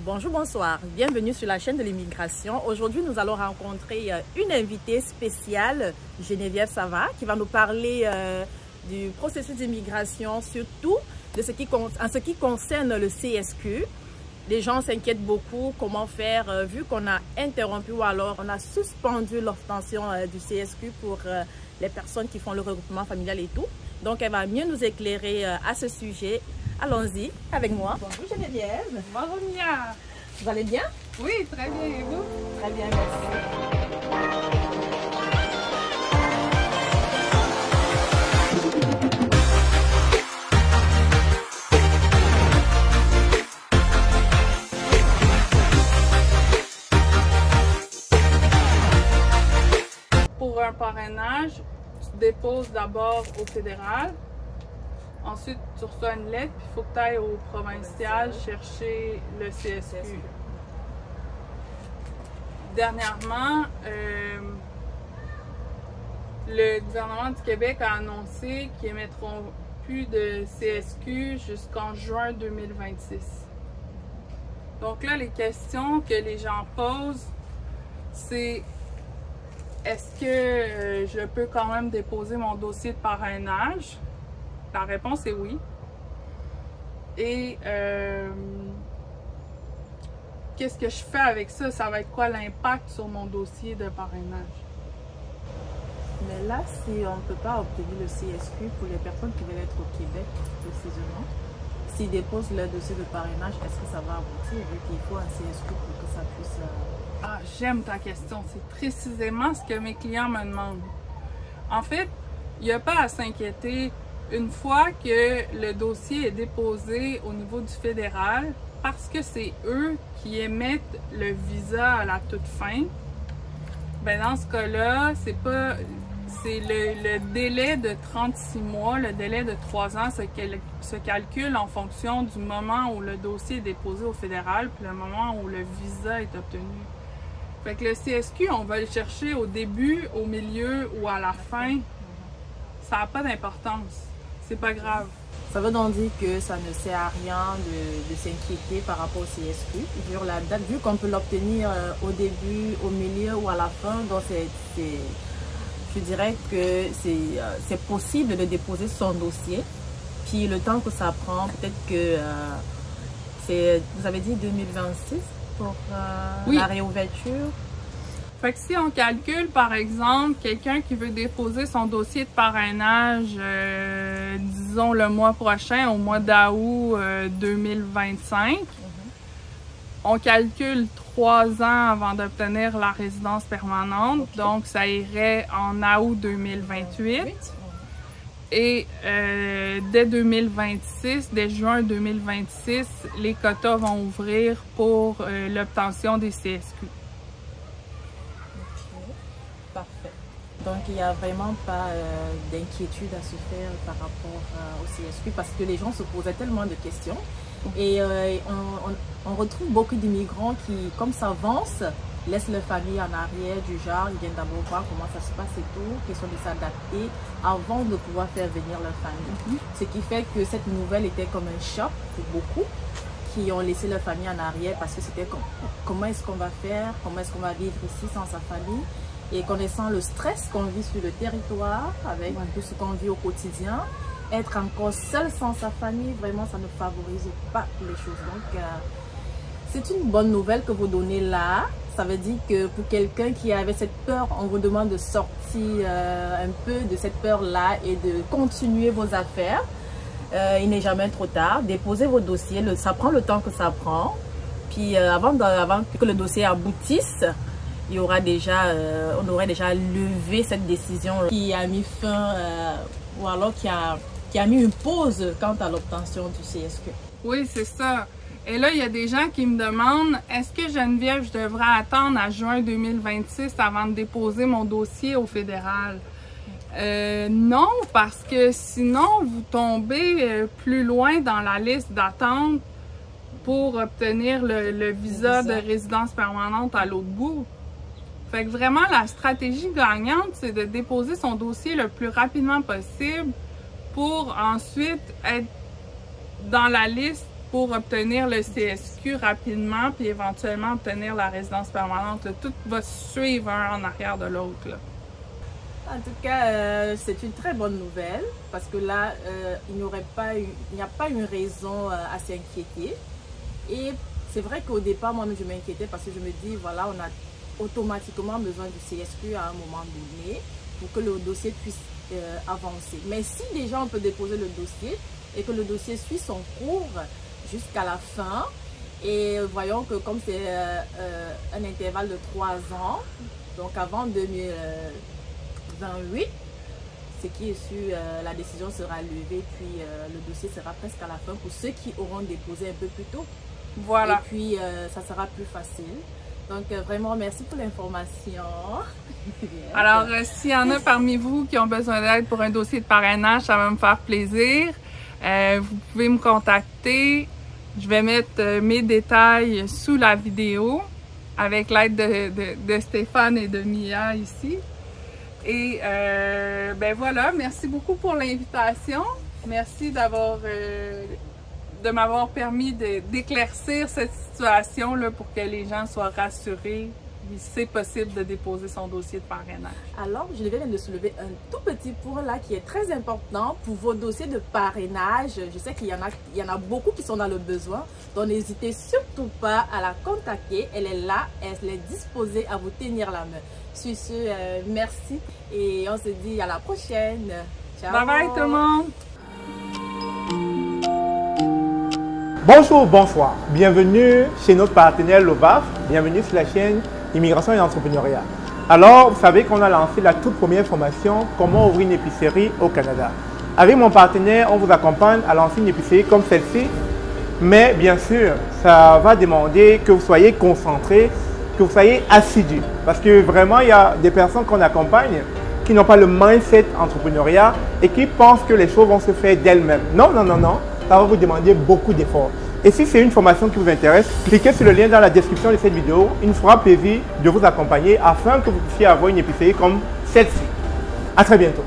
Bonjour, bonsoir. Bienvenue sur la chaîne de l'immigration. Aujourd'hui, nous allons rencontrer une invitée spéciale, Geneviève Sava, qui va nous parler du processus d'immigration, surtout en ce qui concerne le CSQ. Les gens s'inquiètent beaucoup comment faire vu qu'on a interrompu ou alors on a suspendu l'obtention du CSQ pour les personnes qui font le regroupement familial et tout. Donc, elle va mieux nous éclairer à ce sujet. Allons-y avec moi. Bonjour Geneviève. Bonjour Mia. Vous allez bien? Oui, très bien. Et vous? Très bien, merci. Pour un parrainage, tu déposes d'abord au fédéral. Ensuite, tu reçois une lettre, puis il faut que tu ailles au provincial chercher le CSQ. Dernièrement, le gouvernement du Québec a annoncé qu'ils n'émettront plus de CSQ jusqu'en juin 2026. Donc là, les questions que les gens posent, c'est est-ce que je peux quand même déposer mon dossier de parrainage? La réponse est oui. Et qu'est-ce que je fais avec ça? Ça va être quoi l'impact sur mon dossier de parrainage? Mais là, si on ne peut pas obtenir le CSQ pour les personnes qui veulent être au Québec précisément, s'ils déposent leur dossier de parrainage, est-ce que ça va aboutir vu qu'il faut un CSQ pour que ça puisse... Ah, j'aime ta question. C'est précisément ce que mes clients me demandent. En fait, il n'y a pas à s'inquiéter. Une fois que le dossier est déposé au niveau du fédéral, parce que c'est eux qui émettent le visa à la toute fin, ben dans ce cas-là, c'est le délai de 36 mois, le délai de 3 ans se calcule en fonction du moment où le dossier est déposé au fédéral puis le moment où le visa est obtenu. Fait que le CSQ, on va le chercher au début, au milieu ou à la fin. Ça n'a pas d'importance. C'est pas grave. Ça veut donc dire que ça ne sert à rien de s'inquiéter par rapport au CSQ. Sur la date, vu qu'on peut l'obtenir au début, au milieu ou à la fin, donc je dirais que c'est possible de déposer son dossier. Puis le temps que ça prend, peut-être que vous avez dit 2026 pour oui. La réouverture. Fait que si on calcule, par exemple, quelqu'un qui veut déposer son dossier de parrainage, disons le mois prochain, au mois d'août 2025, on calcule 3 ans avant d'obtenir la résidence permanente, donc ça irait en août 2028. Et dès 2026, dès juin 2026, les quotas vont ouvrir pour l'obtention des CSQ. Parfait. Donc, il n'y a vraiment pas d'inquiétude à se faire par rapport au CSQ parce que les gens se posaient tellement de questions. Et on retrouve beaucoup d'immigrants qui, comme ça avance, laissent leur famille en arrière du genre. Ils viennent d'abord voir comment ça se passe et tout, question de s'adapter avant de pouvoir faire venir leur famille. Ce qui fait que cette nouvelle était comme un choc pour beaucoup qui ont laissé leur famille en arrière parce que c'était comment est-ce qu'on va faire, comment est-ce qu'on va vivre ici sans sa famille. Et connaissant le stress qu'on vit sur le territoire, avec tout ce qu'on vit au quotidien, être encore seul sans sa famille, vraiment, ça ne favorise pas les choses. Donc, c'est une bonne nouvelle que vous donnez là. Ça veut dire que pour quelqu'un qui avait cette peur, on vous demande de sortir un peu de cette peur-là et de continuer vos affaires. Il n'est jamais trop tard. Déposez vos dossiers, ça prend le temps que ça prend. Puis, avant que le dossier aboutisse, il y aura déjà, on aurait déjà levé cette décision qui a mis fin ou alors qui a mis une pause quant à l'obtention du CSQ. Oui, c'est ça. Et là, il y a des gens qui me demandent, est-ce que Geneviève, je devrais attendre à juin 2026 avant de déposer mon dossier au fédéral? Non, parce que sinon, vous tombez plus loin dans la liste d'attente pour obtenir le visa de résidence permanente à l'autre bout. Fait que vraiment, la stratégie gagnante, c'est de déposer son dossier le plus rapidement possible pour ensuite être dans la liste pour obtenir le CSQ rapidement, puis éventuellement obtenir la résidence permanente. Là, tout va suivre un en arrière de l'autre. En tout cas, c'est une très bonne nouvelle parce que là, il n'y a pas une raison à s'inquiéter. Et c'est vrai qu'au départ, moi-même, je m'inquiétais parce que je me dis, voilà, on a automatiquement besoin du CSQ à un moment donné pour que le dossier puisse avancer. Mais si déjà on peut déposer le dossier et que le dossier suit son cours jusqu'à la fin, et voyons que comme c'est un intervalle de 3 ans, donc avant 2028, ce qui est sûr, la décision sera levée, puis le dossier sera presque à la fin pour ceux qui auront déposé un peu plus tôt. Voilà. Et puis, ça sera plus facile. Donc, vraiment, merci pour l'information. Alors, s'il y en a parmi vous qui ont besoin d'aide pour un dossier de parrainage, ça va me faire plaisir. Vous pouvez me contacter. Je vais mettre mes détails sous la vidéo avec l'aide de Stéphane et de Mia ici. Et ben voilà, merci beaucoup pour l'invitation. Merci de m'avoir permis d'éclaircir cette situation là, pour que les gens soient rassurés. C'est possible de déposer son dossier de parrainage. Alors, je viens de soulever un tout petit point là qui est très important pour vos dossiers de parrainage. Je sais qu'il y en a beaucoup qui sont dans le besoin. Donc, n'hésitez surtout pas à la contacter. Elle est là, elle est disposée à vous tenir la main. Sur ce, merci et on se dit à la prochaine. Ciao! Bye bye tout le monde! Bonjour, bonsoir. Bienvenue chez notre partenaire l'OVAF. Bienvenue sur la chaîne Immigration et Entrepreneuriat. Alors, vous savez qu'on a lancé la toute première formation « Comment ouvrir une épicerie au Canada ». Avec mon partenaire, on vous accompagne à lancer une épicerie comme celle-ci. Mais bien sûr, ça va demander que vous soyez concentré, que vous soyez assidu. Parce que vraiment, il y a des personnes qu'on accompagne qui n'ont pas le mindset entrepreneuriat et qui pensent que les choses vont se faire d'elles-mêmes. Non, non, non, non. Ça va vous demander beaucoup d'efforts. Et si c'est une formation qui vous intéresse, cliquez sur le lien dans la description de cette vidéo. Il nous fera plaisir de vous accompagner afin que vous puissiez avoir une épicerie comme celle-ci. À très bientôt.